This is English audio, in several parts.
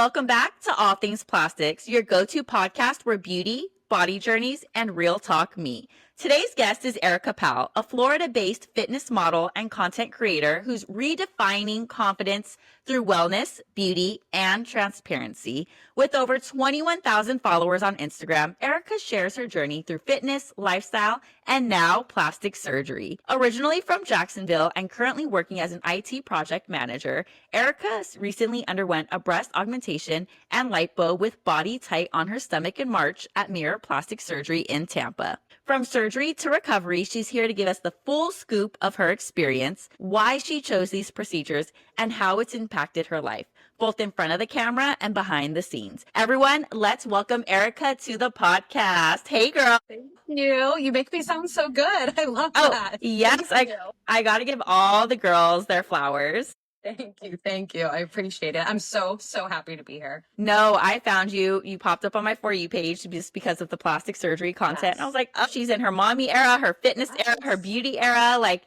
Welcome back to All Things Plastics, your go-to podcast where beauty, body journeys, and real talk meet. Today's guest is Erica Powell, a Florida-based fitness model and content creator who's redefining confidence through wellness, beauty, and transparency. With over 21,000 followers on Instagram, Erica shares her journey through fitness, lifestyle, and now plastic surgery. Originally from Jacksonville and currently working as an IT project manager, Erica recently underwent a breast augmentation and lipo with BodyTite on her stomach in March at Mirror Plastic Surgery in Tampa. From surgery to recovery, she's here to give us the full scoop of her experience, why she chose these procedures, and how it's impacted her life, both in front of the camera and behind the scenes. Everyone, let's welcome Erica to the podcast. Hey, girl. Thank you. You make me sound so good. I love that. Yes, I got to give all the girls their flowers. Thank you. Thank you. I appreciate it. I'm so happy to be here. No, I found you. You popped up on my For You page just because of the plastic surgery content. Yes. And I was like, oh, she's in her mommy era, her fitness era, her beauty era. Like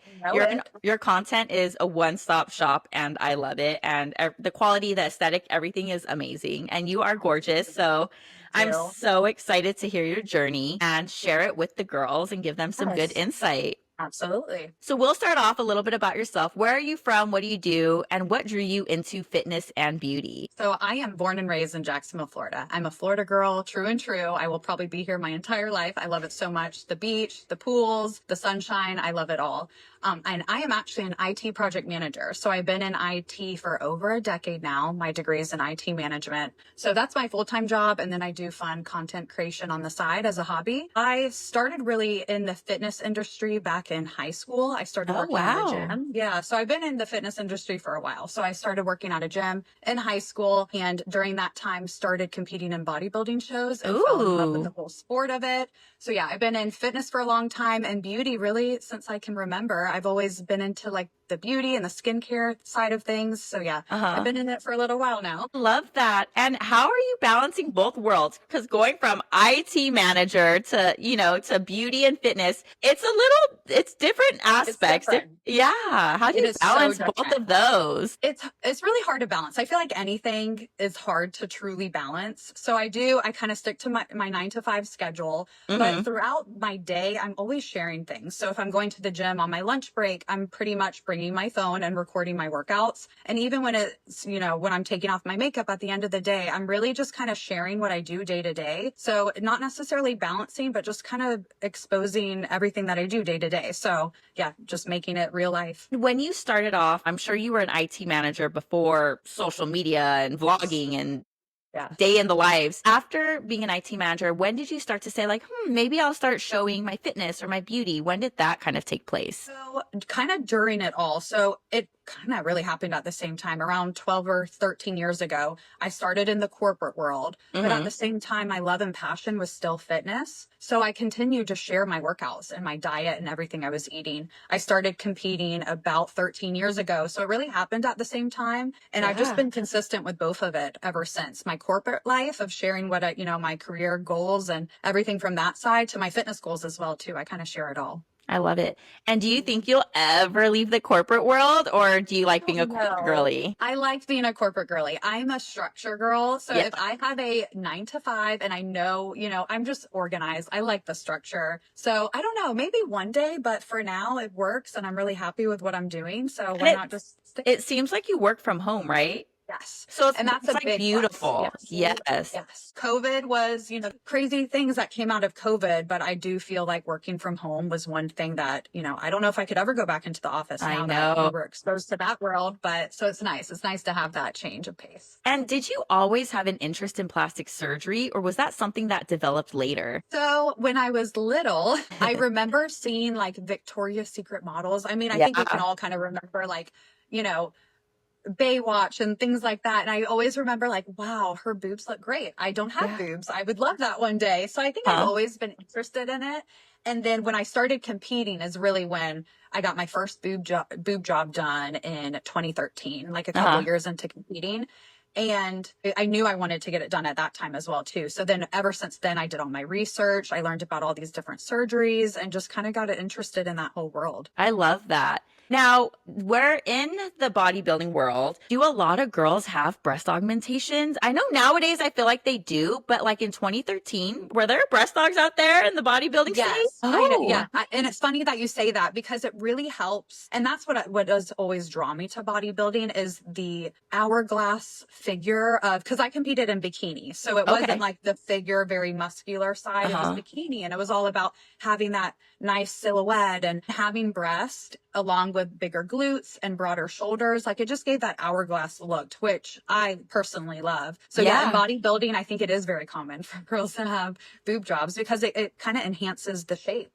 your content is a one-stop shop and I love it. And the quality, the aesthetic, everything is amazing. And you are gorgeous. So I'm so excited to hear your journey and share it with the girls and give them some good insight. Absolutely. So we'll start off a little bit about yourself. Where are you from? What do you do? And what drew you into fitness and beauty? So I am born and raised in Jacksonville, Florida. I'm a Florida girl, true and true. I will probably be here my entire life. I love it so much. The beach, the pools, the sunshine. I love it all. And I am actually an IT project manager. So I've been in IT for over a decade now. My degree is in IT management. So that's my full-time job. And then I do fun content creation on the side as a hobby. I started really in the fitness industry back in high school. I started working at a gym. Yeah. So I've been in the fitness industry for a while. So I started working at a gym in high school. And during that time started competing in bodybuilding shows and fell in love with the whole sport of it. So yeah, I've been in fitness for a long time and beauty really since I can remember. I've always been into like the beauty and the skincare side of things. So yeah, I've been in it for a little while now. Love that. And how are you balancing both worlds? Because going from IT manager to, to beauty and fitness, it's different aspects. It's different. Yeah. How do you balance both of those? It's really hard to balance. I feel like anything is hard to truly balance. So I kind of stick to my 9 to 5 schedule, but throughout my day, I'm always sharing things. So if I'm going to the gym on my lunch break, I'm pretty much bringing my phone and recording my workouts. And even when it's, when I'm taking off my makeup at the end of the day, I'm really just kind of sharing what I do day to day. So not necessarily balancing, but just kind of exposing everything that I do day to day. So yeah, just making it real life. When you started off, I'm sure you were an IT manager before social media and vlogging and day in the lives. After being an IT manager, when did you start to say like, maybe I'll start showing my fitness or my beauty? When did that kind of take place? So kind of during it all. So it kind of really happened at the same time. Around 12 or 13 years ago, I started in the corporate world, but at the same time, my love and passion was still fitness. So I continued to share my workouts and my diet and everything I was eating. I started competing about 13 years ago. So it really happened at the same time. And I've just been consistent with both of it ever since. My corporate life of sharing what my career goals and everything from that side to my fitness goals as well, too. I kind of share it all. I love it. And do you think you'll ever leave the corporate world, or do you like being a corporate girly? I like being a corporate girly. I'm a structure girl. So if I have a 9 to 5 and I know, I'm just organized. I like the structure. So I don't know, maybe one day, but for now it works and I'm really happy with what I'm doing. So why not just stick? It seems like you work from home, right? Yes. So that's like big beautiful. Yes. COVID was, crazy things that came out of COVID, but I do feel like working from home was one thing that, I don't know if I could ever go back into the office now that we were exposed to that world, but so it's nice. It's nice to have that change of pace. And did you always have an interest in plastic surgery, or was that something that developed later? So when I was little, I remember seeing like Victoria's Secret models. I mean, I think we can all kind of remember like, Baywatch and things like that. And I always remember like, wow, her boobs look great. I don't have boobs. I would love that one day. So I think I've always been interested in it. And then when I started competing is really when I got my first boob job done in 2013, like a couple years into competing. And I knew I wanted to get it done at that time as well, too. So then ever since then, I did all my research. I learned about all these different surgeries and just kind of got interested in that whole world. I love that. Now, we're in the bodybuilding world. Do a lot of girls have breast augmentations? I know nowadays I feel like they do, but like in 2013, were there breast augs out there in the bodybuilding space? Yes, I know. Yeah. And it's funny that you say that because it really helps. And that's what does always draw me to bodybuilding is the hourglass figure of, because I competed in bikini. So it wasn't like the figure, very muscular side. It was bikini. And it was all about having that nice silhouette and having breast along with bigger glutes and broader shoulders. Like it just gave that hourglass look, which I personally love. So yeah, in bodybuilding, I think it is very common for girls to have boob jobs because it kind of enhances the shape.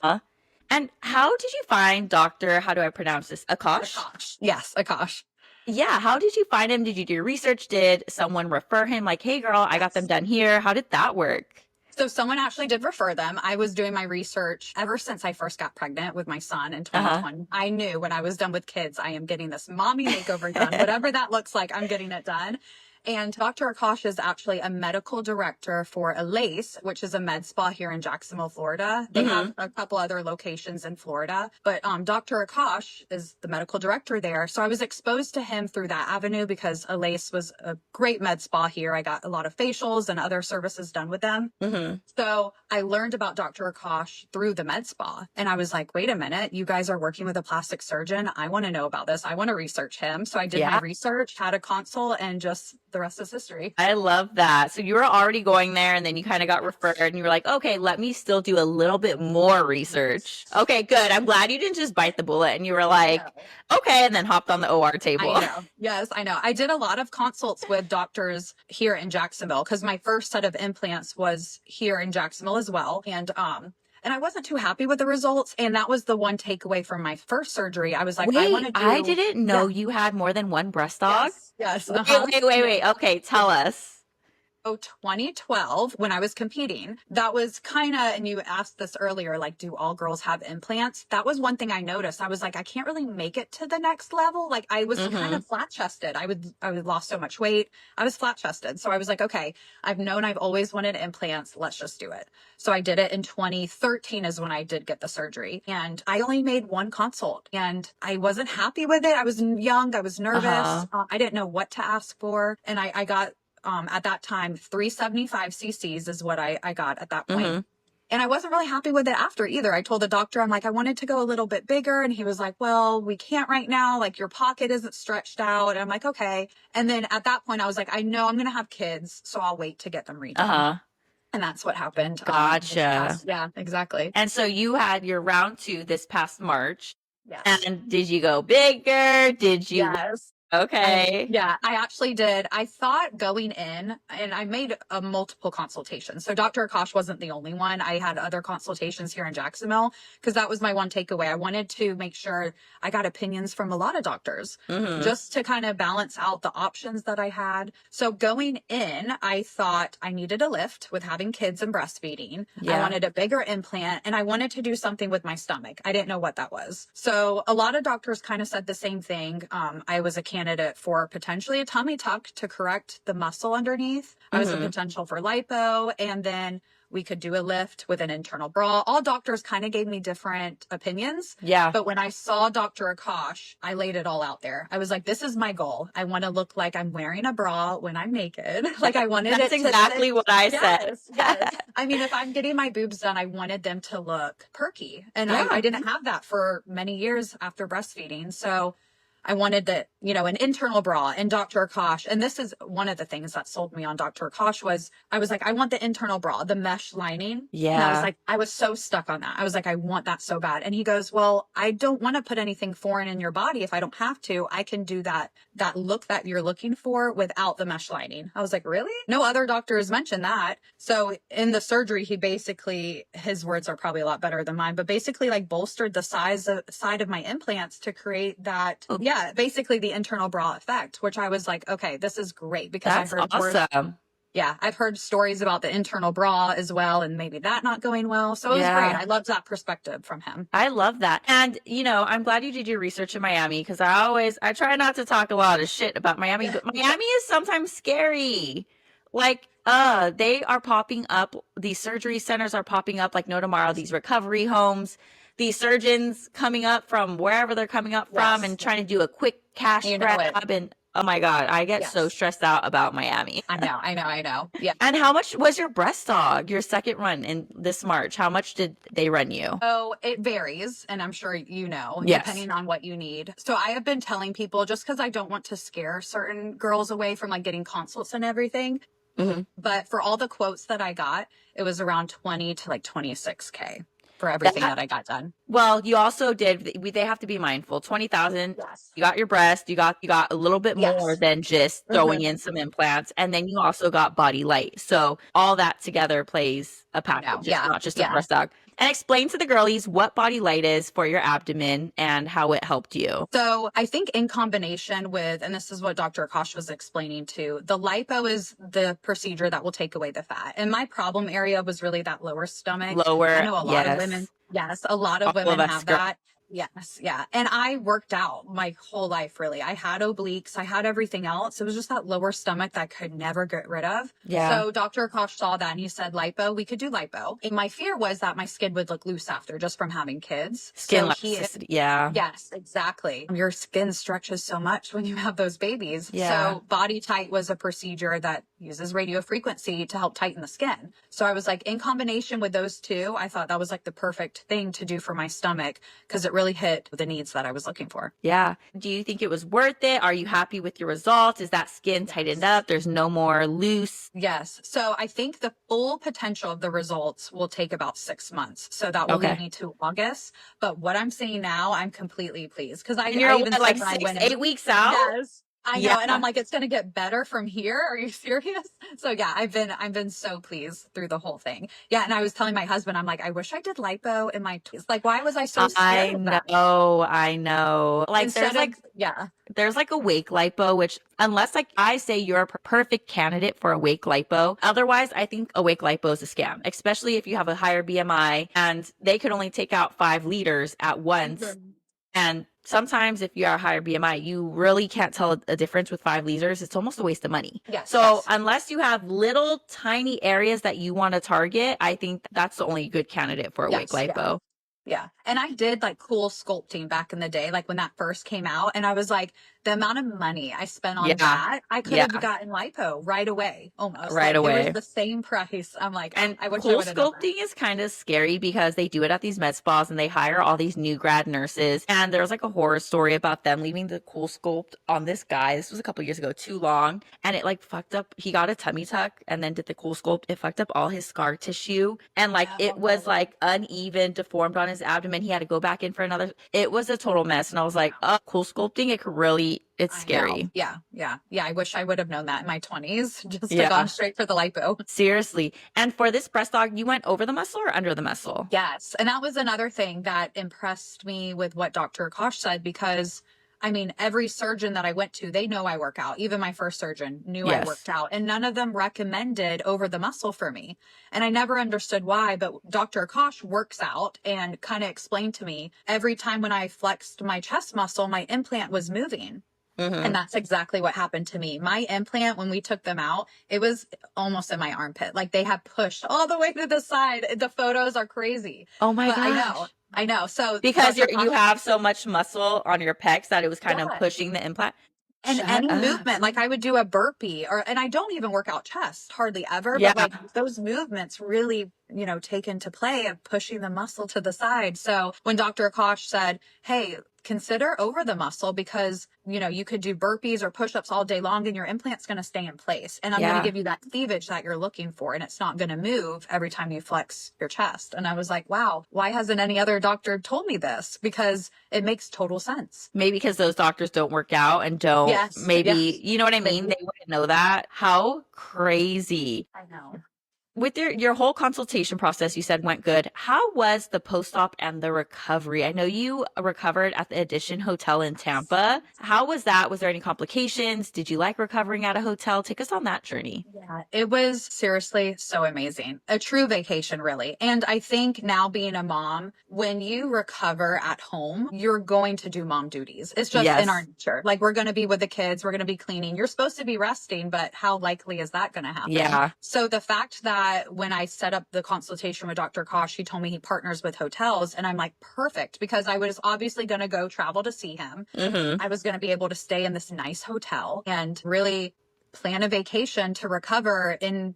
And how did you find Dr. How do I pronounce this? Akash? Akash. Yes, Akash. Yeah. How did you find him? Did you do research? Did someone refer him? Like, hey girl, I got them done here. How did that work? So someone actually did refer them. I was doing my research ever since I first got pregnant with my son in 2020. I knew when I was done with kids, I am getting this mommy makeover done. Whatever that looks like, I'm getting it done. And Dr. Akash is actually a medical director for Alace, which is a med spa here in Jacksonville, Florida. They have a couple other locations in Florida, but Dr. Akash is the medical director there. So I was exposed to him through that avenue because Alace was a great med spa here. I got a lot of facials and other services done with them. So I learned about Dr. Akash through the med spa. And I was like, wait a minute, you guys are working with a plastic surgeon. I want to know about this. I want to research him. So I did my research, had a consult, and just the rest is history. I love that. So you were already going there and then you kind of got referred and you were like, okay, let me still do a little bit more research. Okay, good. I'm glad you didn't just bite the bullet and you were like, okay, and then hopped on the OR table. I know. Yes, I know. I did a lot of consults with doctors here in Jacksonville because my first set of implants was here in Jacksonville as well. And I wasn't too happy with the results. And that was the one takeaway from my first surgery. I was like, I didn't know you had more than one breast aug. Yes. Wait. Okay, tell us. So 2012, when I was competing, that was kind of, and you asked this earlier, like, do all girls have implants? That was one thing I noticed. I was like, I can't really make it to the next level. Like I was kind of flat chested. I would lost so much weight. I was flat chested. So I was like, okay, I've always wanted implants. Let's just do it. So I did it in 2013 is when I did get the surgery, and I only made one consult and I wasn't happy with it. I was young. I was nervous. I didn't know what to ask for. And I got, at that time, 375 cc's is what I got at that point. And I wasn't really happy with it after either. I told the doctor, I'm like, I wanted to go a little bit bigger. And he was like, well, we can't right now. Like your pocket isn't stretched out. And I'm like, okay. And then at that point, I was like, I know I'm going to have kids, so I'll wait to get them redone. And that's what happened. Gotcha. Yeah, exactly. And so you had your round 2 this past March. Yes. And did you go bigger? Did you? Yes. Okay. I actually did. I thought going in, and I made a multiple consultations. So Dr. Akash wasn't the only one. I had other consultations here in Jacksonville because that was my one takeaway. I wanted to make sure I got opinions from a lot of doctors just to kind of balance out the options that I had. So going in, I thought I needed a lift with having kids and breastfeeding. I wanted a bigger implant and I wanted to do something with my stomach. I didn't know what that was. So a lot of doctors kind of said the same thing. I was a candidate for potentially a tummy tuck to correct the muscle underneath. I was a potential for lipo, and then we could do a lift with an internal bra. All doctors kind of gave me different opinions. Yeah. But when I saw Dr. Akash, I laid it all out there. I was like, this is my goal. I want to look like I'm wearing a bra when I'm naked. Like I wanted That's exactly what I said. Yes. I mean, if I'm getting my boobs done, I wanted them to look perky. And I didn't have that for many years after breastfeeding. So I wanted an internal bra, and Dr. Akash. And this is one of the things that sold me on Dr. Akash was I was like, I want the internal bra, the mesh lining. Yeah. And I was like, I was so stuck on that. I was like, I want that so bad. And he goes, well, I don't want to put anything foreign in your body. If I don't have to, I can do that look that you're looking for without the mesh lining. I was like, really? No other doctors mentioned that. So in the surgery, he basically, his words are probably a lot better than mine, but basically like bolstered the side of my implants to create that. Basically the internal bra effect, which I was like, okay, this is great because I've heard awesome. I've heard stories about the internal bra as well, and maybe that not going well. So it was great. I loved that perspective from him. I love that. And, I'm glad you did your research in Miami because I try not to talk a lot of shit about Miami, but Miami is sometimes scary. Like, they are popping up. These surgery centers are popping up like no tomorrow, these recovery homes. these surgeons coming up from wherever they're coming up from Yes. and trying to do a quick cash You know it. grab. And oh my God, I get so Yes. stressed out about Miami. I know. Yeah. And how much was your breast dog, your second run in this March? How much did they run you? So it varies, and I'm sure you know, Yes. depending on what you need. So I have been telling people, just because I don't want to scare certain girls away from like getting consults and everything, but for all the quotes that I got, it was around 20 to like 26K for everything that I got done. Well, you also did. They have to be mindful. 20,000. Yes. You got your breast. You got a little bit more Yes. than just throwing in some implants, and then you also got BodyTite. So all that together plays a package. It's not just a breast dog. And explain to the girlies what BodyTite is for your abdomen and how it helped you. So I think in combination with, and this is what Dr. Akash was explaining too, the lipo is the procedure that will take away the fat. And my problem area was really that lower stomach. I know a lot of women. Yes, a lot of women have that. Yes. Yeah. And I worked out my whole life, really. I had obliques. I had everything else. It was just that lower stomach that I could never get rid of. Yeah. So Dr. Akash saw that and he said, lipo, we could do lipo. And my fear was that my skin would look loose after just from having kids. Skin elasticity. Yeah. Yes, exactly. Your skin stretches so much when you have those babies. Yeah. So BodyTite was a procedure that uses radio frequency to help tighten the skin. So I was like, in combination with those two, I thought that was like the perfect thing to do for my stomach because it really hit the needs that I was looking for. Yeah. Do you think it was worth it? Are you happy with your results? Is that skin tightened up? There's no more loose? Yes. So I think the full potential of the results will take about 6 months. So that will lead me to August. But what I'm saying now, I'm completely pleased because I even said like when 8 weeks out. Yes. I know. And I'm like, it's going to get better from here. Are you serious? So yeah, I've been so pleased through the whole thing. Yeah. And I was telling my husband, I'm like, I wish I did lipo in my 20s. Like, why was I so scared of that? I know. Like there's like a wake lipo, which unless like I say you're a perfect candidate for a wake lipo, otherwise I think a wake lipo is a scam, especially if you have a higher BMI and they could only take out 5 liters at once. And sometimes if you are a higher BMI, you really can't tell a difference with 5 liters. It's almost a waste of money. Yes, so unless you have little tiny areas that you want to target, I think that's the only good candidate for a wake lipo. Yeah. And I did like cool sculpting back in the day, like when that first came out. And I was like, the amount of money I spent on that, I could have gotten lipo right away, almost. Right away. It was the same price. I'm like, and I wish cool I would have done sculpting is kind of scary because they do it at these med spas and they hire all these new grad nurses. And there's like a horror story about them leaving the cool sculpt on this guy. This was a couple years ago, too long. And it like fucked up. He got a tummy tuck and then did the cool sculpt. It fucked up all his scar tissue. And like it was like uneven, deformed on his abdomen. He had to go back in for another. It was a total mess. And I was like, cool sculpting, it could really, it's scary. Yeah. I wish I would have known that in my 20s, just to gone straight for the lipo. Seriously. And for this breast dog, you went over the muscle or under the muscle? Yes. And that was another thing that impressed me with what Dr. Akash said, because I mean, every surgeon that I went to, they know I work out. Even my first surgeon knew I worked out, and none of them recommended over the muscle for me. And I never understood why, but Dr. Akash works out and kind of explained to me every time when I flexed my chest muscle, my implant was moving. And that's exactly what happened to me. My implant, when we took them out, it was almost in my armpit. Like they had pushed all the way to the side. The photos are crazy. Oh my gosh. I know. So because you have so much muscle on your pecs that it was kind of pushing the implant. And any movement, like I would do a burpee and I don't even work out chest hardly ever, but like those movements really, take into play of pushing the muscle to the side. So when Dr. Akash said, hey, consider over the muscle because, you could do burpees or push-ups all day long and your implant's going to stay in place. And I'm going to give you that cleavage that you're looking for. And it's not going to move every time you flex your chest. And I was like, wow, why hasn't any other doctor told me this? Because it makes total sense. Maybe because those doctors don't work out and don't you know what I mean? They wouldn't know that. How crazy. I know. With your whole consultation process, you said went good. How was the post-op and the recovery? I know you recovered at the Edition Hotel in Tampa. How was that? Was there any complications? Did you like recovering at a hotel? Take us on that journey. Yeah, it was seriously so amazing. A true vacation, really. And I think now being a mom, when you recover at home, you're going to do mom duties. It's just in our nature. Like we're going to be with the kids. We're going to be cleaning. You're supposed to be resting, but how likely is that going to happen? Yeah. So the fact that that when I set up the consultation with Dr. Kosh, he told me he partners with hotels. And I'm like, perfect, because I was obviously going to go travel to see him. Mm-hmm. I was going to be able to stay in this nice hotel and really plan a vacation to recover in,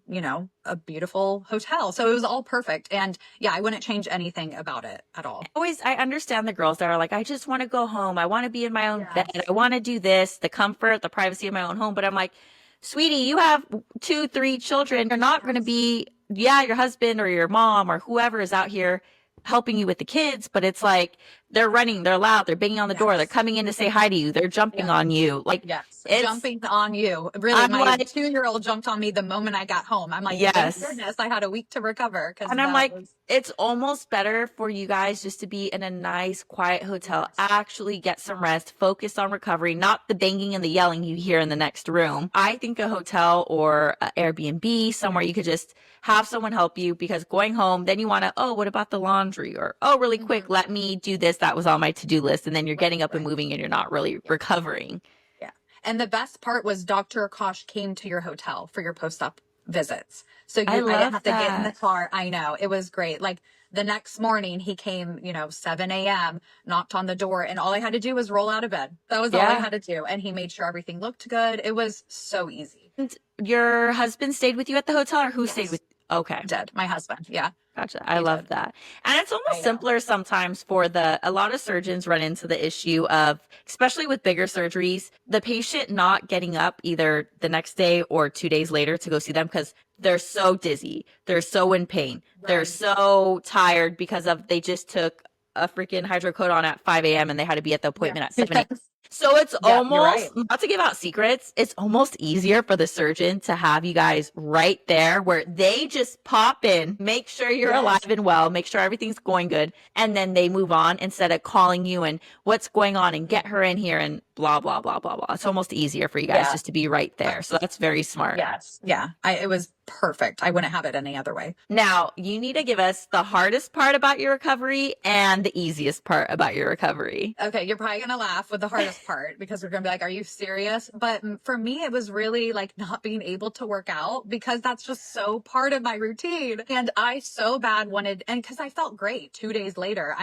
a beautiful hotel. So it was all perfect. And yeah, I wouldn't change anything about it at all. I understand the girls that are like, I just want to go home. I want to be in my own bed. I want to do this, the comfort, the privacy of my own home. But I'm like, sweetie, you have 2, 3 children. You're not going to be, your husband or your mom or whoever is out here helping you with the kids, but it's like they're running, they're loud, they're banging on the door, they're coming in to say hi to you, they're jumping on you. Like, jumping on you. Really, I'm my like, 2-year-old jumped on me the moment I got home. I'm like, yes. thank goodness I had a week to recover. And I'm like, it's almost better for you guys just to be in a nice, quiet hotel, actually get some rest, focus on recovery, not the banging and the yelling you hear in the next room. I think a hotel or a Airbnb, somewhere you could just have someone help you, because going home, then you want to, oh, what about the laundry? Or, oh, really quick, let me do this. That was on my to-do list. And then you're getting up and moving and you're not really recovering. Yeah. And the best part was Dr. Kosh came to your hotel for your post-op visits. So I didn't have to get in the car. I know. It was great. Like the next morning he came, 7 a.m., knocked on the door, and all I had to do was roll out of bed. That was all I had to do. And he made sure everything looked good. It was so easy. And your husband stayed with you at the hotel, or who stayed with you? Okay. Did. My husband. Yeah. Gotcha. I love that. And it's almost simpler sometimes for a lot of surgeons run into the issue of, especially with bigger surgeries, the patient not getting up either the next day or 2 days later to go see them because they're so dizzy. They're so in pain. Right. They're so tired because they just took a freaking hydrocodone at 5 a.m. and they had to be at the appointment at 7 a.m. So it's almost, not to give out secrets, it's almost easier for the surgeon to have you guys right there where they just pop in, make sure you're alive and well, make sure everything's going good, and then they move on instead of calling you and what's going on and get her in here and blah, blah, blah, blah, blah. It's almost easier for you guys just to be right there. So that's very smart. Yes. Yeah. It was perfect. I wouldn't have it any other way. Now, you need to give us the hardest part about your recovery and the easiest part about your recovery. Okay, you're probably going to laugh with the hardest part because we're going to be like, are you serious? But for me, it was really like not being able to work out because that's just so part of my routine. And I so bad wanted, and because I felt great 2 days later,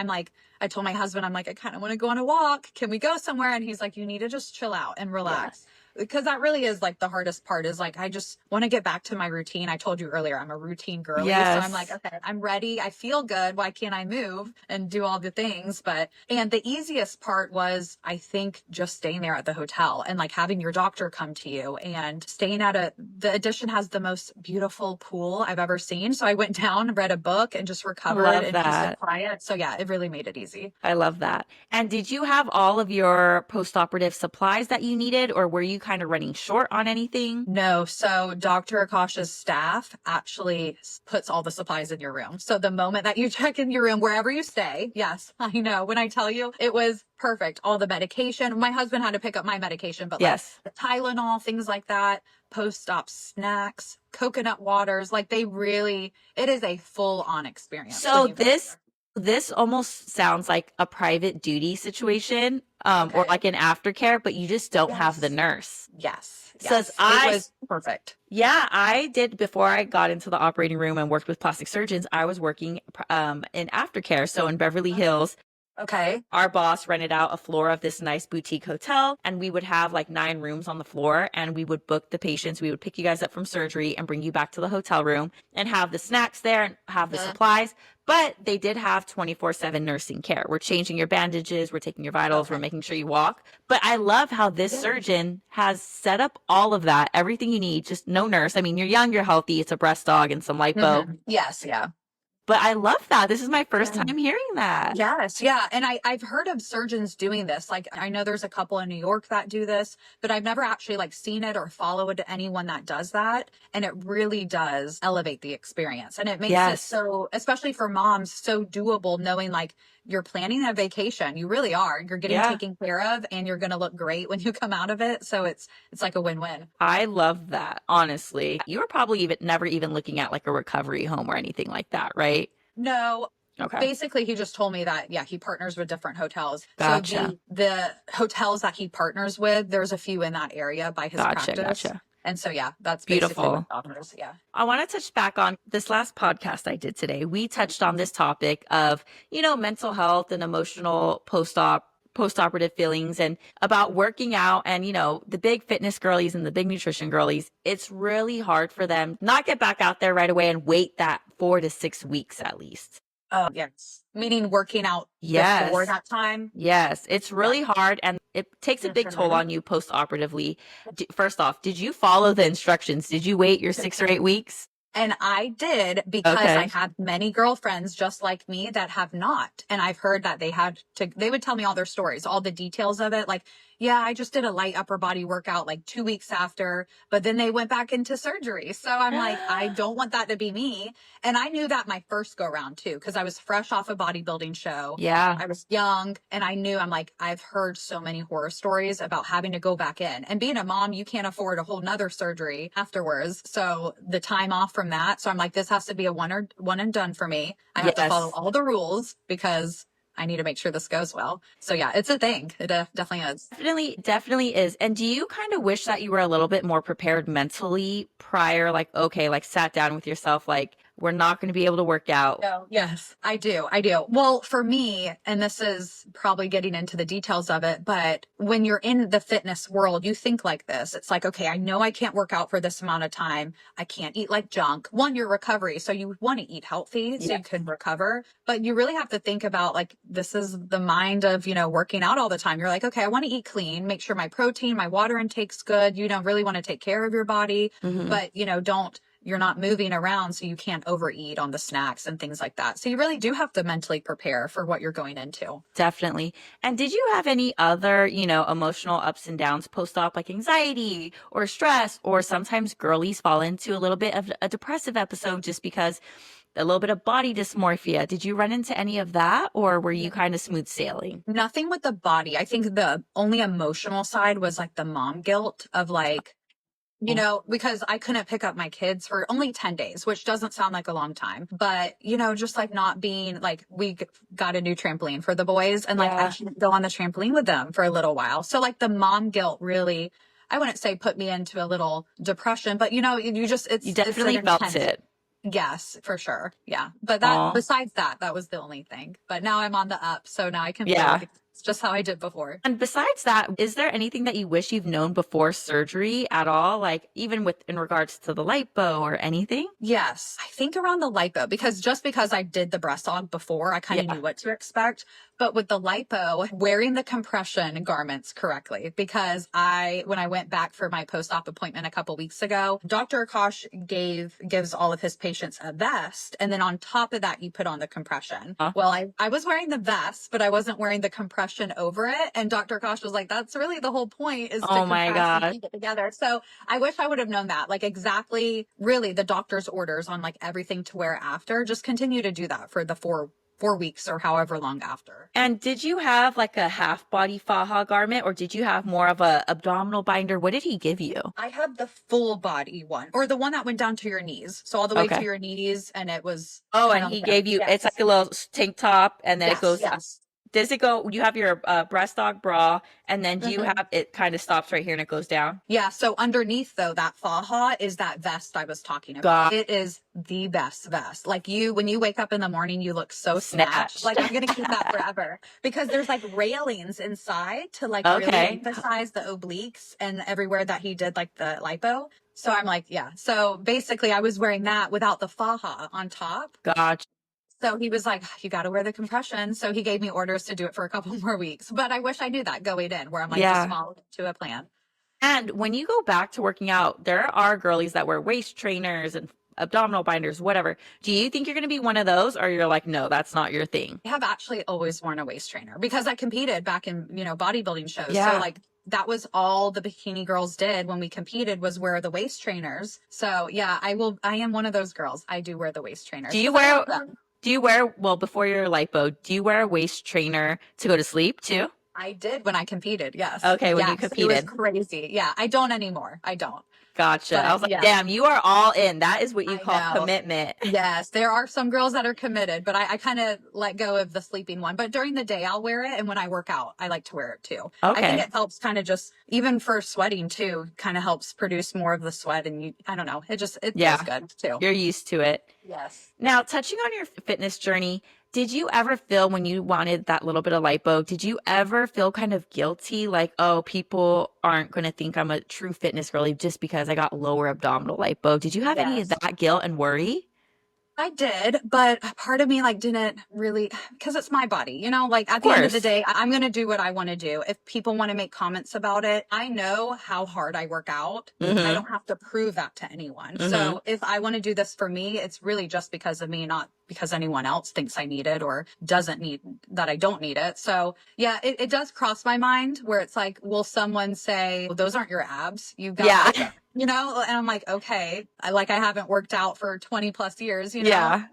I told my husband, I'm like, I kind of want to go on a walk. Can we go somewhere? And he's like, you need to just chill out and relax. Yeah. Because that really is like the hardest part is like, I just want to get back to my routine. I told you earlier, I'm a routine girly. Yes. So I'm like, okay, I'm ready. I feel good. Why can't I move and do all the things? And the easiest part was, I think, just staying there at the hotel and like having your doctor come to you and staying the Edition has the most beautiful pool I've ever seen. So I went down, read a book and just recovered and just quiet. So yeah, it really made it easy. I love that. And did you have all of your post-operative supplies that you needed, or were you kind of running short on anything? No. So Dr. Akash's staff actually puts all the supplies in your room. So the moment that you check in your room, wherever you stay, yes, I know. When I tell you, it was perfect. All the medication. My husband had to pick up my medication, but like the Tylenol, things like that, post-op snacks, coconut waters, like it is a full-on experience. So this almost sounds like a private duty situation, or like an aftercare, but you just don't have the nurse. Yes. It was perfect. Yeah, I did before I got into the operating room and worked with plastic surgeons. I was working in aftercare, so in Beverly Hills. Okay. Our boss rented out a floor of this nice boutique hotel, and we would have like 9 rooms on the floor, and we would book the patients. We would pick you guys up from surgery and bring you back to the hotel room and have the snacks there and have the supplies. But they did have 24/7 nursing care. We're changing your bandages. We're taking your vitals. We're making sure you walk. But I love how this surgeon has set up all of that, everything you need, just no nurse. I mean, you're young, you're healthy. It's a breast dog and some lipo. Mm-hmm. Yes. Yeah. But I love that. This is my first time hearing that. Yes. Yeah. And I've heard of surgeons doing this. Like, I know there's a couple in New York that do this, but I've never actually like seen it or followed anyone that does that. And it really does elevate the experience. And it makes it so, especially for moms, so doable knowing like you're planning a vacation. You really are. You're getting taken care of and you're going to look great when you come out of it. So it's like a win-win. I love that. Honestly, you were probably never even looking at like a recovery home or anything like that, right? No. Okay. Basically, he just told me that, he partners with different hotels. Gotcha. So the hotels that he partners with, there's a few in that area by his practice. Gotcha. And so, yeah, that's basically what Beautiful. it offers. Yeah. I want to touch back on this last podcast I did today. We touched on this topic of, mental health and emotional post-operative feelings and about working out and, the big fitness girlies and the big nutrition girlies. It's really hard for them not get back out there right away and wait that 4 to 6 weeks at least. Oh, yes. Meaning working out before Yes. that time. Yes, it's Yeah. really hard and it takes a big toll on you post-operatively. First off, did you follow the instructions? Did you wait your 6 or 8 weeks? And I did because Okay. I had many girlfriends just like me that have not. And I've heard that they would tell me all their stories, all the details of it. Like, yeah, I just did a light upper body workout like 2 weeks after, but then they went back into surgery. So I'm like, I don't want that to be me. And I knew that my first go round too, because I was fresh off a bodybuilding show. Yeah. I was young and I knew I've heard so many horror stories about having to go back in, and being a mom, you can't afford a whole nother surgery afterwards. So the time off from that. So I'm like, this has to be a one and done for me. I have to follow all the rules because I need to make sure this goes well. So yeah, it's a thing. It definitely is. Definitely is. And do you kind of wish that you were a little bit more prepared mentally prior, like, okay, like sat down with yourself, like, we're not going to be able to work out? Yes, I do. Well, for me, and this is probably getting into the details of it, but when you're in the fitness world, you think like this. It's like, okay, I know I can't work out for this amount of time. I can't eat like junk. One, your recovery. So you want to eat healthy so you can recover, but you really have to think about like, this is the mind of, working out all the time. You're like, okay, I want to eat clean, make sure my protein, my water intake's good. You don't really want to take care of your body, but you're not moving around, so you can't overeat on the snacks and things like that. So you really do have to mentally prepare for what you're going into. Definitely. And did you have any other, emotional ups and downs post-op, like anxiety or stress, or sometimes girlies fall into a little bit of a depressive episode just because a little bit of body dysmorphia? Did you run into any of that, or were you kind of smooth sailing? Nothing with the body. I think the only emotional side was like the mom guilt of like, because I couldn't pick up my kids for only 10 days, which doesn't sound like a long time, but, just like not being like, we got a new trampoline for the boys and like, I should go on the trampoline with them for a little while. So like the mom guilt really, I wouldn't say put me into a little depression, but you definitely felt it. Yes, for sure. Yeah. But besides that was the only thing, but now I'm on the up. So now I can feel like it's just how I did before. And besides that, is there anything that you wish you've known before surgery at all? Like even in regards to the lipo or anything? Yes. I think around the lipo, because I did the breast aug before, I kind of knew what to expect. But with the lipo, wearing the compression garments correctly, because when I went back for my post-op appointment a couple weeks ago, Dr. Akash gives all of his patients a vest. And then on top of that, you put on the compression. Well, I was wearing the vest, but I wasn't wearing the compression over it. And Dr. Akash was like, that's really the whole point, is to compress and keep it together. So I wish I would have known that, like exactly really the doctor's orders on like everything to wear after. Just continue to do that for the 4 weeks or however long after. And did you have like a half body faja garment, or did you have more of a abdominal binder? What did he give you? I had the full body one, or the one that went down to your knees. So all the way to your knees, and it was. And he gave you, it's like a little tank top, and then it goes. Yes. Does it go, you have your breast aug bra, and then do you have, it kind of stops right here and it goes down? Yeah. So underneath though, that faja is that vest I was talking about. It is the best vest. Like when you wake up in the morning, you look so snatched. Like I'm going to keep that forever, because there's like railings inside to like really emphasize the obliques and everywhere that he did like the lipo. So I'm like, yeah. So basically I was wearing that without the faja on top. Gotcha. So he was like, you got to wear the compression. So he gave me orders to do it for a couple more weeks. But I wish I knew that going in, where I'm like, just follow to a plan. And when you go back to working out, there are girlies that wear waist trainers and abdominal binders, whatever. Do you think you're going to be one of those, or you're like, no, that's not your thing? I have actually always worn a waist trainer because I competed back in, bodybuilding shows. Yeah. So like that was all the bikini girls did when we competed, was wear the waist trainers. So yeah, I am one of those girls. I do wear the waist trainers. Well, before your lipo, do you wear a waist trainer to go to sleep too? I did when I competed. Yes. Okay, when you Yes. It was competed. crazy. Yeah. I don't anymore. I don't. Gotcha. I But was like, yeah, damn, you are all in. That is what you I call know. commitment. Yes, there are some girls that are committed, but I kind of let go of the sleeping one. But during the day, I'll wear it. And when I work out, I like to wear it too. I think Okay. it helps kind of just, even for sweating too, kind of helps produce more of the sweat. And I don't know, it feels Yeah, good too. you're used to it. Yes. Now, touching on your fitness journey, did you ever feel when you wanted that little bit of lipo, did you ever feel kind of guilty? Like, oh, people aren't going to think I'm a true fitness girly just because I got lower abdominal lipo. Did you have any of Yes. that guilt and worry? I did, but part of me like didn't really, because it's my body, like Of at the end of the course. day, I'm going to do what I want to do. If people want to make comments about it, I know how hard I work out. I Mm-hmm. don't have to prove that to anyone. Mm-hmm. So if I want to do this for me, it's really just because of me, not because anyone else thinks I need it or doesn't need that I don't need it. So yeah, it does cross my mind where it's like, will someone say, well, those aren't your abs? You've got Yeah. like, and I'm like, okay, I haven't worked out for 20 plus years, Yeah.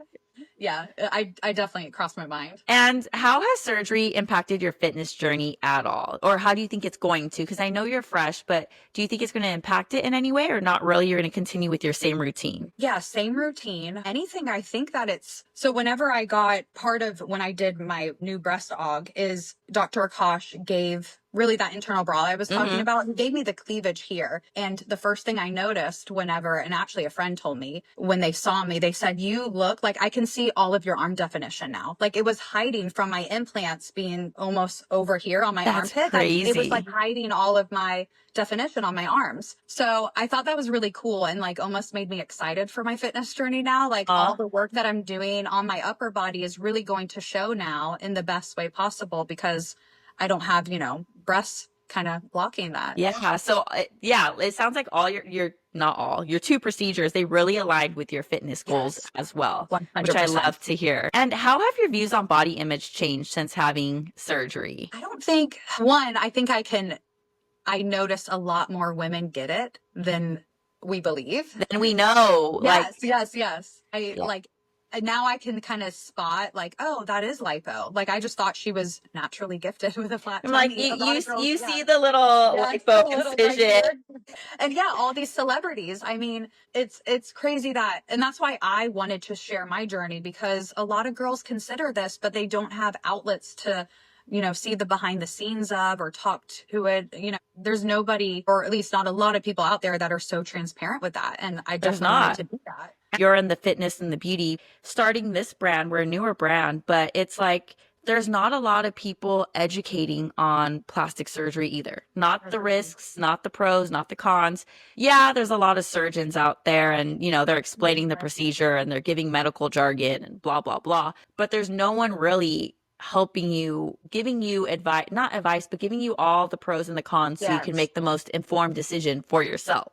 yeah, I definitely, it crossed my mind. And how has surgery impacted your fitness journey at all? Or how do you think it's going to? Because I know you're fresh, but do you think it's going to impact it in any way or not really? You're going to continue with your same routine? Yeah, same routine. Anything, I think that it's so whenever I got part of when I did my new breast aug is Dr. Akash gave really that internal bra I was talking Mm-hmm. about. He gave me the cleavage here. And the first thing I noticed whenever, and actually a friend told me when they saw me, they said, you look like I can see all of your arm definition now. Like it was hiding from my implants being almost over here on my That's armpit. It was like crazy. hiding all of my definition on my arms. So I thought that was really cool and like almost made me excited for my fitness journey now. Like all Uh, the work that I'm doing on my upper body is really going to show now in the best way possible because I don't have, breasts kind of blocking that. yeah. So, yeah, it sounds like all not all, your two procedures, they really aligned with your fitness goals Yes, as well, which I 100%. love to hear. And how have your views on body image changed since having surgery? I don't think, I think I noticed a lot more women get it than we believe. Then we know, like, Yes. I yeah. like and now I can kind of spot like, oh, that is lipo. Like I just thought she was naturally gifted with a flat I'm like, tummy. A lot of girls, you yeah. see the little Yes, lipo a little right incision. here. And yeah, all these celebrities. I mean, it's crazy that, and that's why I wanted to share my journey because a lot of girls consider this, but they don't have outlets to, see the behind the scenes of or talk to it. There's nobody, or at least not a lot of people out there that are so transparent with that. And I There's definitely wanted not. to do that. You're in the fitness and the beauty, starting this brand, we're a newer brand, but it's like there's not a lot of people educating on plastic surgery either. Not the risks, not the pros, not the cons. Yeah, there's a lot of surgeons out there and, they're explaining the procedure and they're giving medical jargon and blah, blah, blah. But there's no one really helping you, giving you advice, not advice, but giving you all the pros and the cons so you can Yes. make the most informed decision for yourself.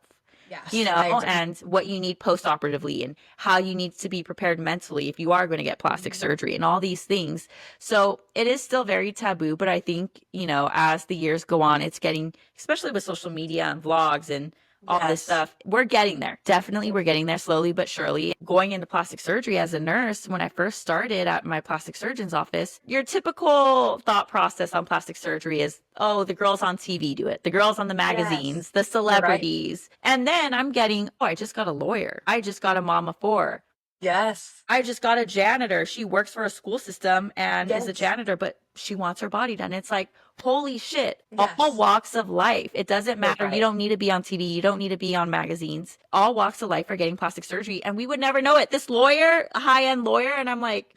Yes. I agree. And what you need post-operatively and how you need to be prepared mentally if you are going to get plastic surgery and all these things. So it is still very taboo, but I think, as the years go on, it's getting, especially with social media and vlogs and all this stuff, we're getting there. Definitely, we're getting there slowly but surely. Going into plastic surgery as a nurse, when I first started at my plastic surgeon's office, your typical thought process on plastic surgery is, oh, the girls on TV do it, the girls on the Yes. magazines, the You're right. celebrities. And then I'm getting, oh, I just got a lawyer. I just got a mom of four. Yes. I just got a janitor. She works for a school system and is a Yes. janitor, but she wants her body done. It's like, holy shit, Yes. all walks of life. It doesn't matter. right. You don't need to be on TV. You don't need to be on magazines. All walks of life are getting plastic surgery. And we would never know it. This lawyer, a high-end lawyer, and I'm like,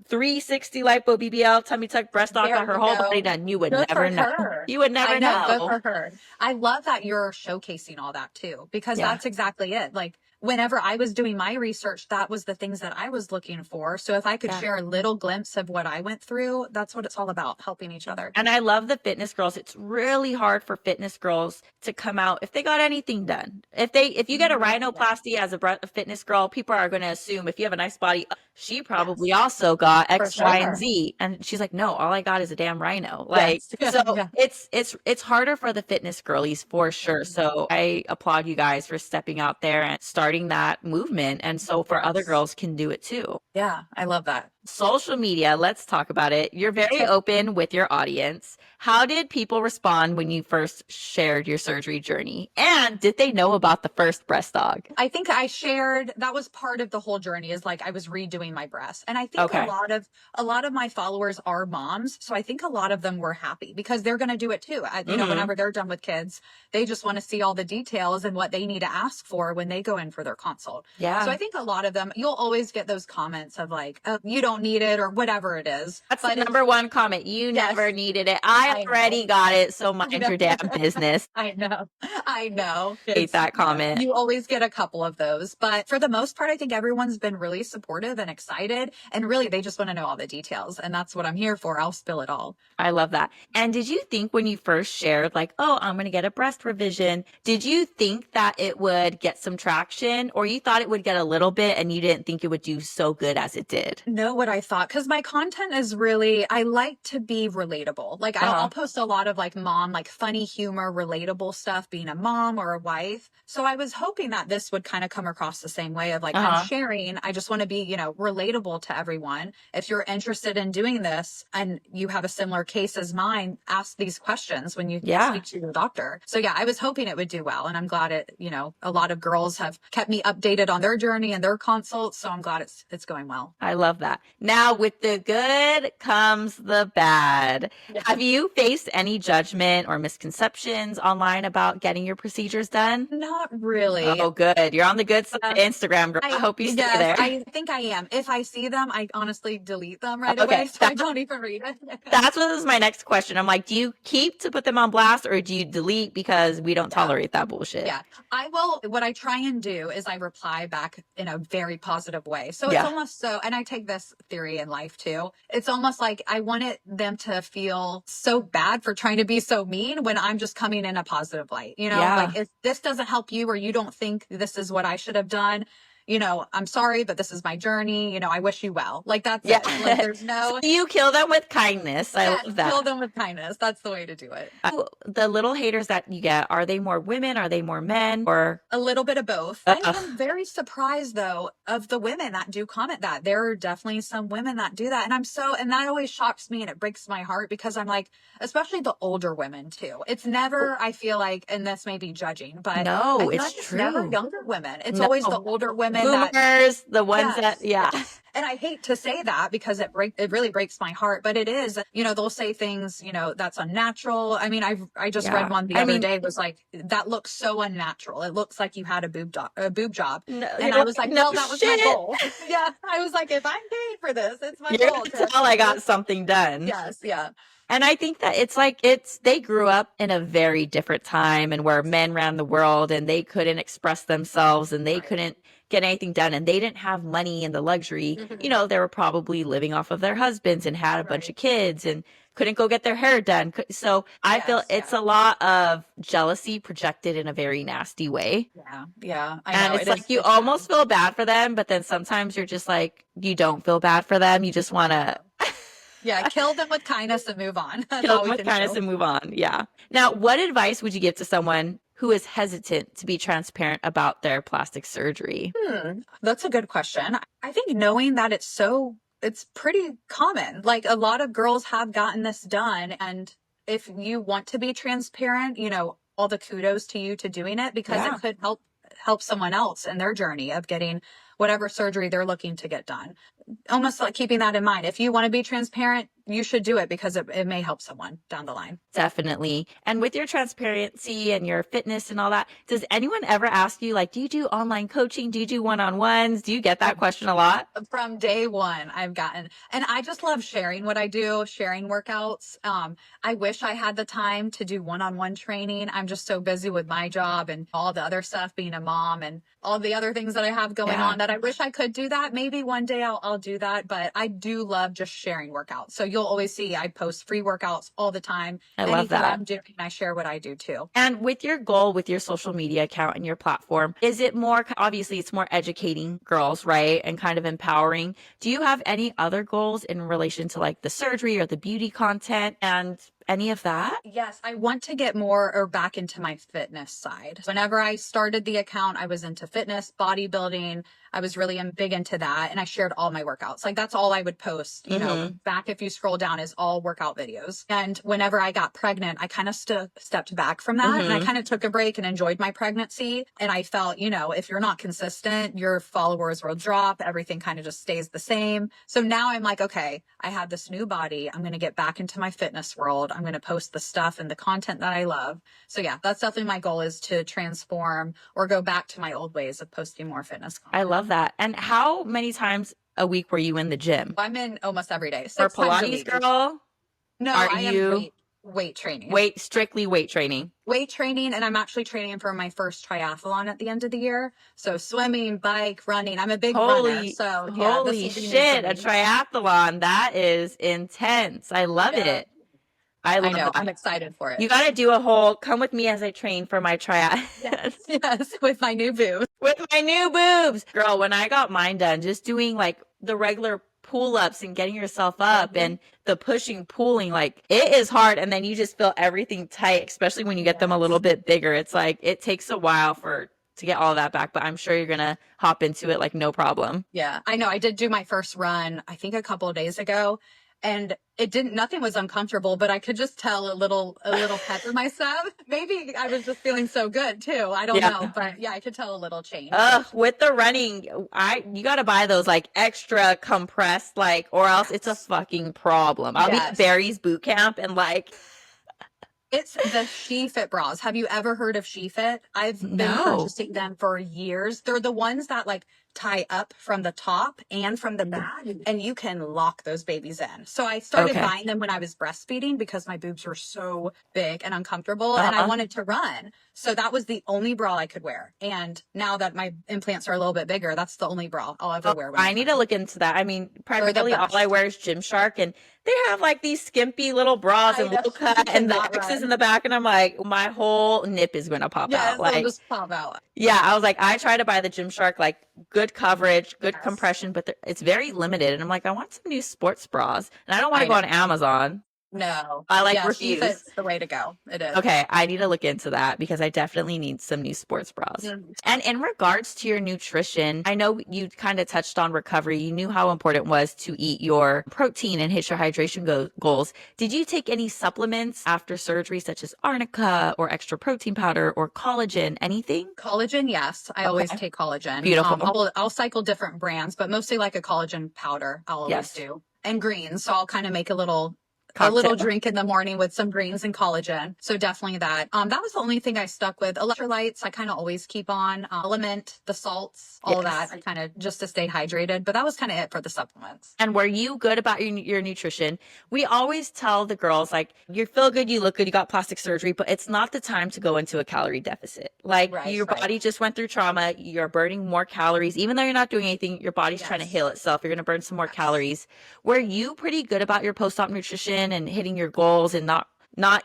360 lipo, BBL, tummy tuck, breast aug, There got her you whole go. body done. You would Good never for know. her. You would never I know. Good know. for her. I love that you're showcasing all that too, because Yeah. that's exactly it. Like whenever I was doing my research, that was the things that I was looking for. So if I could Yeah. share a little glimpse of what I went through, that's what it's all about, helping each other. And I love the fitness girls. It's really hard for fitness girls to come out if they got anything done. If you get a rhinoplasty as a fitness girl, people are going to assume if you have a nice body, she probably also got X, For Y, sure. and Z. And she's like, no, all I got is a damn rhino. Like, Yes. so Yeah. it's harder for the fitness girlies for sure. So I applaud you guys for stepping out there and starting that movement. And so for other Yes. girls can do it too. Yeah, I love that. Social media, let's talk about it. You're very open with your audience. How did people respond when you first shared your surgery journey? And did they know about the first breast dog? I think I shared that was part of the whole journey is like I was redoing my breasts. And I think Okay. a lot of my followers are moms. So I think a lot of them were happy because they're going to do it too. You know, whenever they're done with kids, they just want to see all the details and what they need to ask for when they go in for their consult. Yeah. So I think a lot of them, you'll always get those comments of like, oh, you don't need it or whatever it is. That's but the number one comment. You never needed it. I already got it, so mind your damn business. I know. I hate that comment. You always get a couple of those. But for the most part, I think everyone's been really supportive and excited. And really, they just want to know all the details. And that's what I'm here for. I'll spill it all. I love that. And did you think when you first shared, like, oh, I'm going to get a breast revision, did you think that it would get some traction, or you thought it would get a little bit and you didn't think it would do so good as it did? Know what I thought, because my content is really, I like to be relatable. Like I'll post a lot of like mom, like funny humor, relatable stuff, being a mom or a wife. So I was hoping that this would kind of come across the same way of like, I'm sharing. I just want to be, you know, relatable to everyone. If you're interested in doing this and you have a similar case as mine, ask these questions when you speak to your doctor. So yeah, I was hoping it would do well. And I'm glad it, you know, a lot of girls have kept me updated on their journey and their consults. So I'm glad it's going well. I love that. Now with the good comes the bad. Yeah. Have you faced any judgment or misconceptions online about getting your procedures done? Not really. Oh, good. You're on the good side of Instagram, girl. I hope you stay there. I think I am. If I see them, I honestly delete them right away. So I don't even read it. That's what is my next question. I'm like, do you keep to put them on blast or do you delete because we don't tolerate that bullshit? Yeah, I will. What I try and do is I reply back in a very positive way. So it's almost so, and I take this theory in life too. It's almost like I wanted them to feel so bad for trying to be so mean when I'm just coming in a positive light. You know, like if this doesn't help you or you don't think this is what I should have done, you know, I'm sorry, but this is my journey. You know, I wish you well. Like that's it. Like there's no. So you kill them with kindness. I love that. Kill them with kindness. That's the way to do it. The little haters that you get, are they more women? Are they more men? Or a little bit of both? I am very surprised though of the women that do comment that. There are definitely some women that do that, and that always shocks me and it breaks my heart because I'm like, especially the older women too. It's never. I feel like, and this may be judging, but no, it's true. Never younger women. It's always the older women. Boomers, the ones that, And I hate to say that because it really breaks my heart, but it is, you know, they'll say things, you know, that's unnatural. I mean, I just read one the other day was like, that looks so unnatural. It looks like you had a boob job. No, and I was like, no, that was my goal. Yeah. I was like, if I'm paid for this, it's my goal. Tell I got something done. Yes. Yeah. And I think that they grew up in a very different time and where men ran the world and they couldn't express themselves and they couldn't get anything done and they didn't have money and the luxury. You know, they were probably living off of their husbands and had a bunch of kids and couldn't go get their hair done. So I feel it's a lot of jealousy projected in a very nasty way. Yeah. Yeah. And it's like you almost feel bad for them, but then sometimes you're just like, you don't feel bad for them. You just want to... Yeah, kill them with kindness and move on. Kill them with kindness and move on. Yeah. Now, what advice would you give to someone who is hesitant to be transparent about their plastic surgery? That's a good question. I think knowing that it's pretty common. Like a lot of girls have gotten this done. And if you want to be transparent, you know, all the kudos to you to doing it because it could help someone else in their journey of getting whatever surgery they're looking to get done. Almost like keeping that in mind. If you want to be transparent, you should do it because it may help someone down the line. Definitely. And with your transparency and your fitness and all that, does anyone ever ask you, like, do you do online coaching? Do you do one-on-ones? Do you get that question a lot? From day one, I've gotten, and I just love sharing what I do, sharing workouts. I wish I had the time to do one-on-one training. I'm just so busy with my job and all the other stuff, being a mom and all the other things that I have going on that I wish I could do that. Maybe one day I'll do that, but I do love just sharing workouts. So you'll always see I post free workouts all the time. I love that. I'm doing, I share what I do too. And with your goal, with your social media account and your platform, is it more, obviously it's more educating girls, right? And kind of empowering. Do you have any other goals in relation to like the surgery or the beauty content and any of that? Yes, I want to get more or back into my fitness side. Whenever I started the account, I was into fitness, bodybuilding. I was really big into that. And I shared all my workouts. Like that's all I would post, you know, back if you scroll down is all workout videos. And whenever I got pregnant, I kind of stepped back from that and I kind of took a break and enjoyed my pregnancy. And I felt, you know, if you're not consistent, your followers will drop. Everything kind of just stays the same. So now I'm like, okay, I have this new body. I'm going to get back into my fitness world. I'm going to post the stuff and the content that I love. So yeah, that's definitely my goal, is to transform or go back to my old ways of posting more fitness content. I love that. And how many times a week were you in the gym? I'm in almost every day. Or 6 times a Pilates week. girl? No, Are I you am weight training. strictly weight training? Weight training, and I'm actually training for my first triathlon at the end of the year. So swimming, bike, running. I'm a big runner. So yeah, Holy this will be new shit, for a me. triathlon. That is intense. I love Yeah. it. I love I know. that. I'm excited for it. You got to do a whole come with me as I train for my triathlon. Yes, with my new boobs. With my new boobs. Girl, when I got mine done, just doing like the regular pull-ups and getting yourself up and the pushing, pulling, like it is hard. And then you just feel everything tight, especially when you get them a little bit bigger. It's like, it takes a while to get all that back, but I'm sure you're going to hop into it like no problem. Yeah, I know. I did do my first run, I think a couple of days ago, and nothing was uncomfortable, but I could just tell a little pep in my step. Maybe I was just feeling so good too. I don't know, but yeah, I could tell a little change. With the running, you got to buy those like extra compressed, like, or else it's a fucking problem. I'll be at Barry's boot camp and like. It's the SheFit bras. Have you ever heard of SheFit? I've been purchasing them for years. They're the ones that like tie up from the top and from the back, and you can lock those babies in. So I started buying them when I was breastfeeding because my boobs were so big and uncomfortable and I wanted to run. So that was the only bra I could wear. And now that my implants are a little bit bigger, that's the only bra I'll ever wear. I need to look into that. I mean, primarily all I wear is Gymshark, and they have like these skimpy little bras and low cut and the X's in the back. And I'm like, my whole nip is going to pop out. Like, just pop out. Yeah, I was like, I try to buy the Gymshark, like good coverage, good compression, but it's very limited. And I'm like, I want some new sports bras, and I don't want to go on Amazon. No, I refuse. SheFit's the way to go. It is. Okay, I need to look into that because I definitely need some new sports bras. And in regards to your nutrition, I know you kind of touched on recovery. You knew how important it was to eat your protein and hit your hydration goals. Did you take any supplements after surgery, such as arnica or extra protein powder or collagen, anything? Collagen, yes. I always take collagen. Beautiful. I'll cycle different brands, but mostly like a collagen powder I'll always do. And greens. So I'll kind of make a little drink in the morning with some greens and collagen. So definitely that. That was the only thing I stuck with. Electrolytes, I kind of always keep on. Element, the salts, all of that. I kind of just to stay hydrated. But that was kind of it for the supplements. And were you good about your nutrition? We always tell the girls, like, you feel good, you look good, you got plastic surgery, but it's not the time to go into a calorie deficit. Like, your body just went through trauma. You're burning more calories. Even though you're not doing anything, your body's trying to heal itself. You're going to burn some more calories. Were you pretty good about your post-op nutrition and hitting your goals and not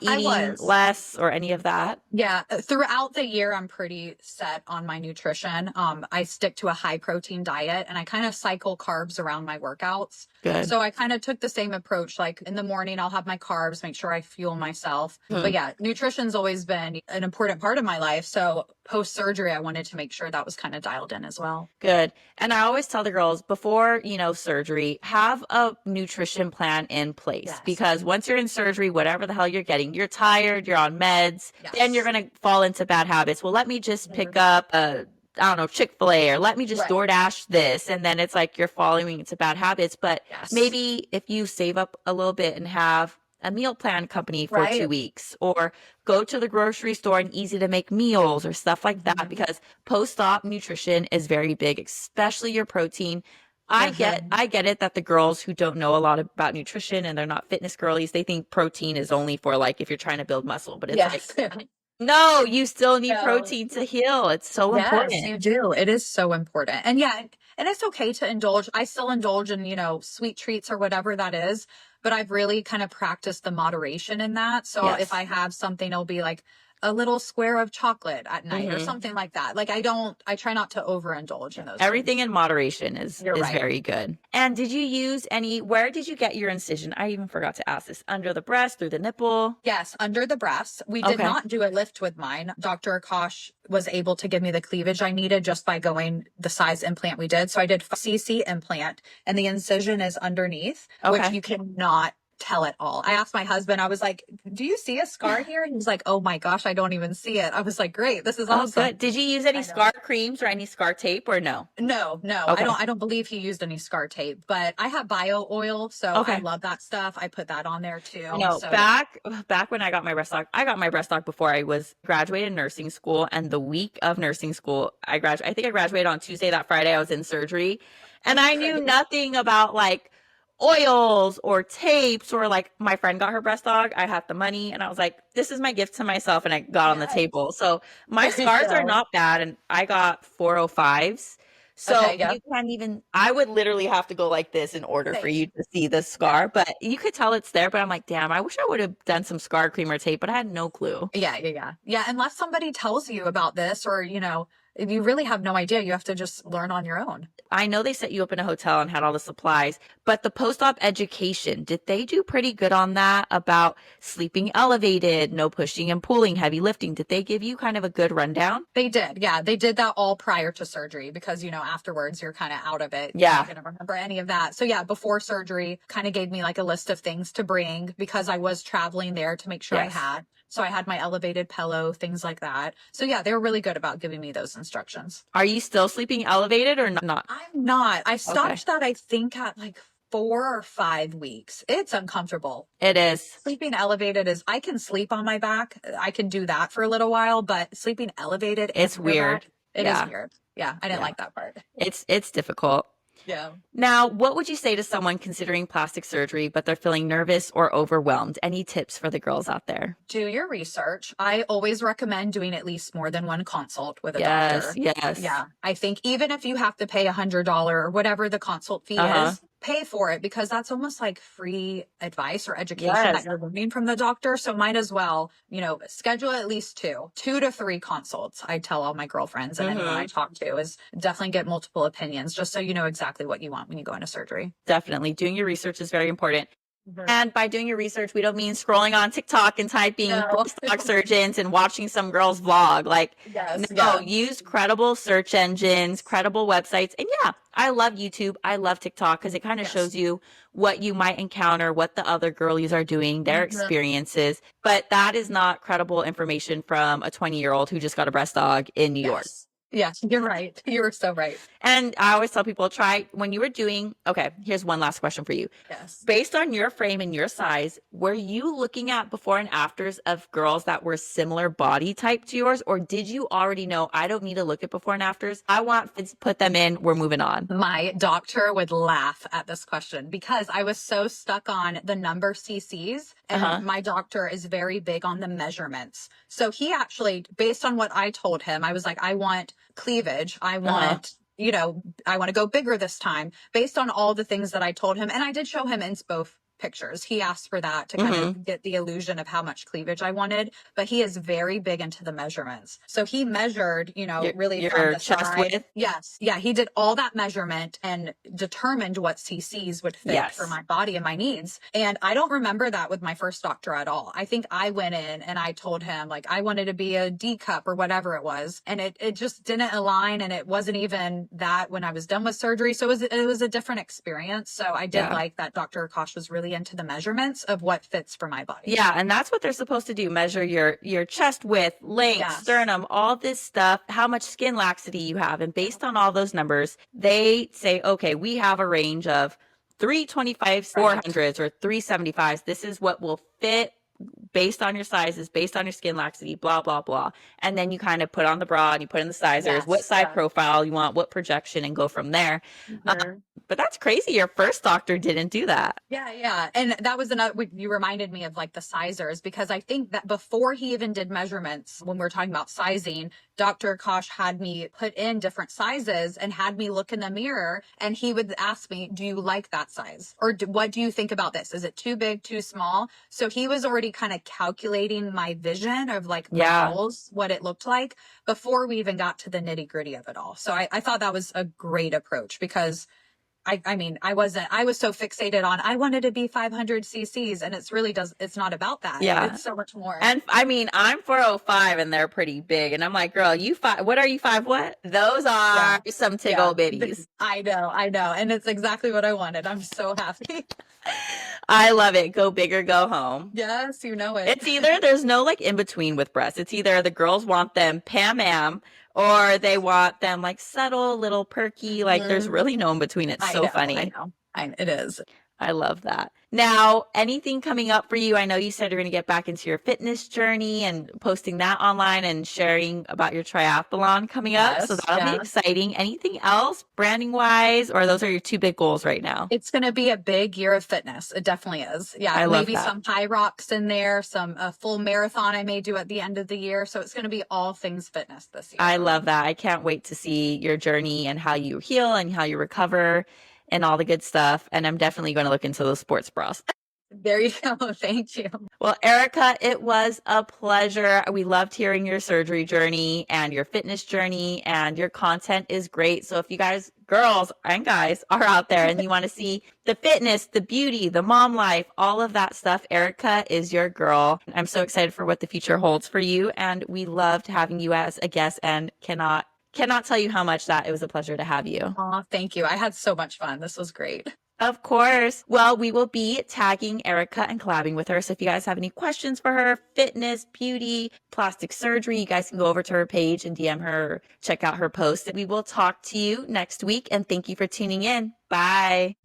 eating less or any of that? Yeah. Throughout the year, I'm pretty set on my nutrition. I stick to a high protein diet and I kind of cycle carbs around my workouts. Good. So I kind of took the same approach. Like in the morning, I'll have my carbs, make sure I fuel myself. But yeah, nutrition's always been an important part of my life. So post surgery, I wanted to make sure that was kind of dialed in as well. Good. And I always tell the girls before, surgery, have a nutrition plan in place because once you're in surgery, whatever the hell you're getting, you're tired, you're on meds, then you're going to fall into bad habits. Well, let me just pick up Chick-fil-A, or let me just DoorDash this. And then it's like you're following into bad habits. But maybe if you save up a little bit and have a meal plan company for 2 weeks, or go to the grocery store and easy to make meals or stuff like that, because post-op nutrition is very big, especially your protein. I get it that the girls who don't know a lot about nutrition and they're not fitness girlies, they think protein is only for like if you're trying to build muscle, but it's like, no, you still need protein to heal. It's so important. Yes, you do. It is so important. And and it's okay to indulge. I still indulge in, sweet treats or whatever that is, but I've really kind of practiced the moderation in that. So if I have something, it'll be like a little square of chocolate at night or Mm-hmm. something like that. Like I try not to overindulge in those Everything things. in moderation You're is right. very good. And did you use where did you get your incision? I even forgot to ask this. Under the breast, through the nipple? Yes, under the breast. We did Okay. not do a lift with mine. Dr. Akash was able to give me the cleavage I needed just by going the size implant we did. So I did CC implant, and the incision is underneath, which Okay. you cannot tell at all. I asked my husband, I was like, do you see a scar here? And he was like, oh my gosh, I don't even see it. I was like, great, this is Oh, awesome. good. Did you use any scar creams or any scar tape or no? No, Okay. I don't believe he used any scar tape, but I have bio oil, so Okay. I love that stuff. I put that on there too. No, So back when I got my breast stock, I got my breast stock before I was graduated nursing school, and the week of nursing school, I think I graduated on Tuesday. That Friday, I was in surgery, and I knew nothing about like oils or tapes or like my friend got her breast stock. I had the money, and I was like, this is my gift to myself, and I got on the table. So my scars are not bad, and I got 405s. So Okay, yeah. you can't even, I would literally have to go like this in order for you to see the scar, but you could tell it's there. But I'm like, damn, I wish I would have done some scar cream or tape, but I had no clue. Yeah, unless somebody tells you about this or, you really have no idea. You have to just learn on your own. I know they set you up in a hotel and had all the supplies, but the post-op education, did they do pretty good on that about sleeping elevated, no pushing and pulling, heavy lifting? Did they give you kind of a good rundown? They did. Yeah, they did that all prior to surgery because, afterwards you're kind of out of it. Yeah. You're not going to remember any of that. So yeah, before surgery kind of gave me like a list of things to bring because I was traveling there to make sure Yes. I had. So I had my elevated pillow, things like that. So yeah, they were really good about giving me those instructions. Are you still sleeping elevated or not? I'm not. I stopped that, I think, at like 4 or 5 weeks. It's uncomfortable. It is. Sleeping elevated is, I can sleep on my back. I can do that for a little while, but sleeping elevated, It's weird. It is weird. Yeah, I didn't like that part. It's difficult. Yeah. Now, what would you say to someone considering plastic surgery, but they're feeling nervous or overwhelmed? Any tips for the girls out there? Do your research. I always recommend doing at least more than one consult with a doctor. Yes. Yeah. I think even if you have to pay $100 or whatever the consult fee is, pay for it because that's almost like free advice or education that you're learning from the doctor. So might as well, schedule at least 2 to 3 consults. I tell all my girlfriends and anyone I talk to is definitely get multiple opinions just so you know exactly what you want when you go into surgery. Definitely. Doing your research is very important. And by doing your research, we don't mean scrolling on TikTok and typing breast surgeons and watching some girl's vlog. Use credible search engines, credible websites. And yeah, I love YouTube. I love TikTok because it kind of shows you what you might encounter, what the other girlies are doing, their experiences. But that is not credible information from a 20-year-old who just got a breast dog in New York. Yes, you're right. You were so right. And I always tell people, when you were doing, here's one last question for you. Yes. Based on your frame and your size, were you looking at before and afters of girls that were similar body type to yours? Or did you already know, I don't need to look at before and afters. I want to put them in. We're moving on. My doctor would laugh at this question because I was so stuck on the number CCs. And my doctor is very big on the measurements. So he actually, based on what I told him, I was like, I want cleavage. I want, I want to go bigger this time based on all the things that I told him. And I did show him inspo pictures. He asked for that to kind of get the illusion of how much cleavage I wanted, but he is very big into the measurements. So he measured, really from the chest side. width. Yes. Yeah. He did all that measurement and determined what CCs would fit for my body and my needs. And I don't remember that with my first doctor at all. I think I went in and I told him like, I wanted to be a D cup or whatever it was. And it just didn't align. And it wasn't even that when I was done with surgery. So it was a different experience. So I did like that Dr. Akash was really into the measurements of what fits for my body. Yeah, and that's what they're supposed to do. Measure your chest width, length, sternum, all this stuff, how much skin laxity you have. And based on all those numbers, they say, okay, we have a range of 325s, 400s, or 375s. This is what will fit based on your sizes, based on your skin laxity, blah, blah, blah. And then you kind of put on the bra and you put in the sizers, what side profile you want, what projection, and go from there. But that's crazy. Your first doctor didn't do that. Yeah. And that was you reminded me of like the sizers, because I think that before he even did measurements, when we're talking about sizing, Dr. Kosh had me put in different sizes and had me look in the mirror, and he would ask me, do you like that size? Or what do you think about this? Is it too big, too small? So he was already already kind of calculating my vision of like my Yeah. goals, what it looked like before we even got to the nitty gritty of it all. So I thought that was a great approach because I mean, I was so fixated on, I wanted to be 500 cc's, and it's not about that. Yeah. It's so much more. And I mean, I'm 405 and they're pretty big. And I'm like, girl, what are you 5 what? Those are some tiggle bitties. I know. And it's exactly what I wanted. I'm so happy. I love it. Go big or go home. Yes, you know it. It's either, there's no like in between with breasts. It's either the girls want them Pam or they want them like subtle, little perky. Like there's really no in between. It's so funny. I know. It is. I love that. Now, anything coming up for you? I know you said you're going to get back into your fitness journey and posting that online and sharing about your triathlon coming up. So that'll be exciting. Anything else branding wise, or those are your 2 big goals right now? It's going to be a big year of fitness. It definitely is. Yeah. Maybe some high rocks in there, a full marathon I may do at the end of the year. So it's going to be all things fitness this year. I love that. I can't wait to see your journey and how you heal and how you recover and all the good stuff. And I'm definitely going to look into those sports bras. There you go. Thank you. Well, Erica, it was a pleasure. We loved hearing your surgery journey and your fitness journey, and your content is great. So if you guys, girls and guys, are out there and you want to see the fitness, the beauty, the mom life, all of that stuff, Erica is your girl. I'm so excited for what the future holds for you. And we loved having you as a guest and cannot tell you how much that it was a pleasure to have you. Oh, thank you. I had so much fun. This was great. Of course. Well, we will be tagging Erica and collabing with her. So if you guys have any questions for her, fitness, beauty, plastic surgery, you guys can go over to her page and DM her, check out her post. We will talk to you next week. And thank you for tuning in. Bye.